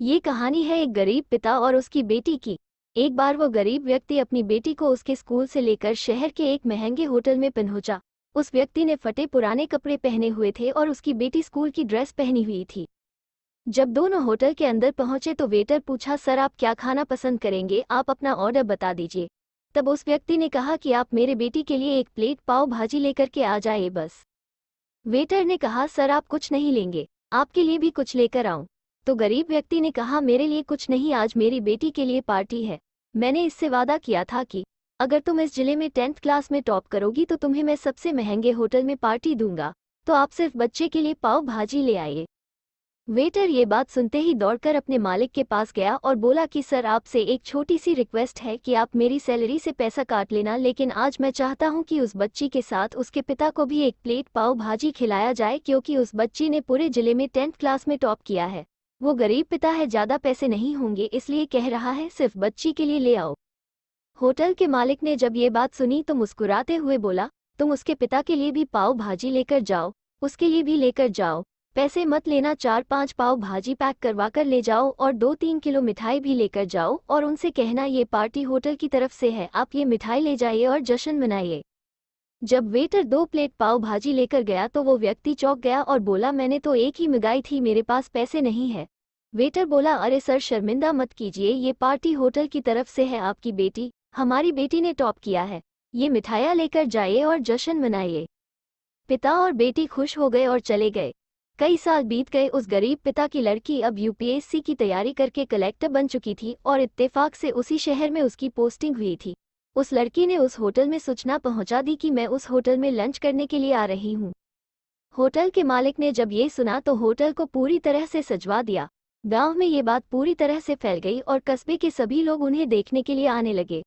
ये कहानी है एक गरीब पिता और उसकी बेटी की। एक बार वो गरीब व्यक्ति अपनी बेटी को उसके स्कूल से लेकर शहर के एक महंगे होटल में पहुंचा। उस व्यक्ति ने फटे पुराने कपड़े पहने हुए थे और उसकी बेटी स्कूल की ड्रेस पहनी हुई थी। जब दोनों होटल के अंदर पहुंचे तो वेटर पूछा, सर आप क्या खाना पसंद करेंगे, आप अपना ऑर्डर बता दीजिए। तब उस व्यक्ति ने कहा कि आप मेरे बेटी के लिए एक प्लेट पाव भाजी लेकर के आ जाइए बस। वेटर ने कहा, सर आप कुछ नहीं लेंगे, आपके लिए भी कुछ लेकर आऊं। तो गरीब व्यक्ति ने कहा, मेरे लिए कुछ नहीं, आज मेरी बेटी के लिए पार्टी है। मैंने इससे वादा किया था कि अगर तुम इस जिले में 10th क्लास में टॉप करोगी तो तुम्हें मैं सबसे महंगे होटल में पार्टी दूंगा, तो आप सिर्फ बच्चे के लिए पाव भाजी ले आइए। वेटर ये बात सुनते ही दौड़कर अपने मालिक के पास गया और बोला कि सर आपसे एक छोटी सी रिक्वेस्ट है कि आप मेरी सैलरी से पैसा काट लेना, लेकिन आज मैं चाहता हूं कि उस बच्ची के साथ उसके पिता को भी एक प्लेट पाव भाजी खिलाया जाए, क्योंकि उस बच्ची ने पूरे जिले में 10th क्लास में टॉप किया है। वो गरीब पिता है, ज़्यादा पैसे नहीं होंगे, इसलिए कह रहा है सिर्फ बच्ची के लिए ले आओ। होटल के मालिक ने जब ये बात सुनी तो मुस्कुराते हुए बोला, तुम उसके पिता के लिए भी पाव भाजी लेकर जाओ, उसके लिए भी लेकर जाओ, पैसे मत लेना, 4-5 पाव भाजी पैक करवा कर ले जाओ और 2-3 किलो मिठाई भी लेकर जाओ और उनसे कहना ये पार्टी होटल की तरफ से है, आप ये मिठाई ले जाइए और जश्न मनाइए। जब वेटर 2 प्लेट पाव भाजी लेकर गया तो वो व्यक्ति चौंक गया और बोला, मैंने तो एक ही मंगाई थी, मेरे पास पैसे नहीं है। वेटर बोला, अरे सर शर्मिंदा मत कीजिए, ये पार्टी होटल की तरफ से है, आपकी बेटी, हमारी बेटी ने टॉप किया है, ये मिठाइयाँ लेकर जाइए और जश्न मनाइए। पिता और बेटी खुश हो गए और चले गए। कई साल बीत गए। उस गरीब पिता की लड़की अब यूपीएससी की तैयारी करके कलेक्टर बन चुकी थी और इत्तेफाक से उसी शहर में उसकी पोस्टिंग हुई थी। उस लड़की ने उस होटल में सूचना पहुंचा दी कि मैं उस होटल में लंच करने के लिए आ रही हूं। होटल के मालिक ने जब ये सुना तो होटल को पूरी तरह से सजवा दिया। गांव में ये बात पूरी तरह से फैल गई और कस्बे के सभी लोग उन्हें देखने के लिए आने लगे।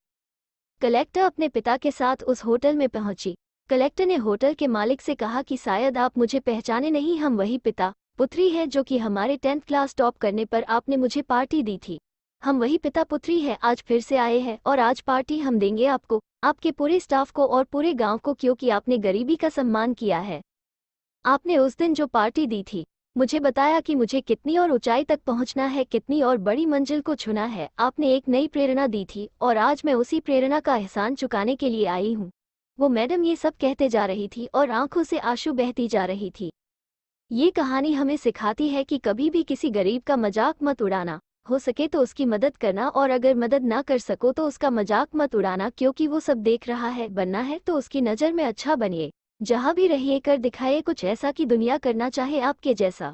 कलेक्टर अपने पिता के साथ उस होटल में पहुंची। कलेक्टर ने होटल के मालिक से कहा कि शायद आप मुझे पहचाने नहीं, हम वही पिता पुत्री है जो कि हमारे 10th क्लास टॉप करने पर आपने मुझे पार्टी दी थी। हम वही पिता पुत्री है, आज फिर से आए हैं और आज पार्टी हम देंगे आपको, आपके पूरे स्टाफ को और पूरे गांव को, क्योंकि आपने गरीबी का सम्मान किया है। आपने उस दिन जो पार्टी दी थी, मुझे बताया कि मुझे कितनी और ऊंचाई तक पहुंचना है, कितनी और बड़ी मंजिल को छूना है। आपने एक नई प्रेरणा दी थी और आज मैं उसी प्रेरणा का एहसान चुकाने के लिए आई हूँ। वो मैडम ये सब कहते जा रही थी और आंखों से आंसू बहती जा रही थी। ये कहानी हमें सिखाती है कि कभी भी किसी गरीब का मजाक मत उड़ाना, हो सके तो उसकी मदद करना, और अगर मदद ना कर सको तो उसका मजाक मत उड़ाना, क्योंकि वो सब देख रहा है। बनना है तो उसकी नज़र में अच्छा बनिए, जहाँ भी रहिए कर दिखाइए कुछ ऐसा कि दुनिया करना चाहे आपके जैसा।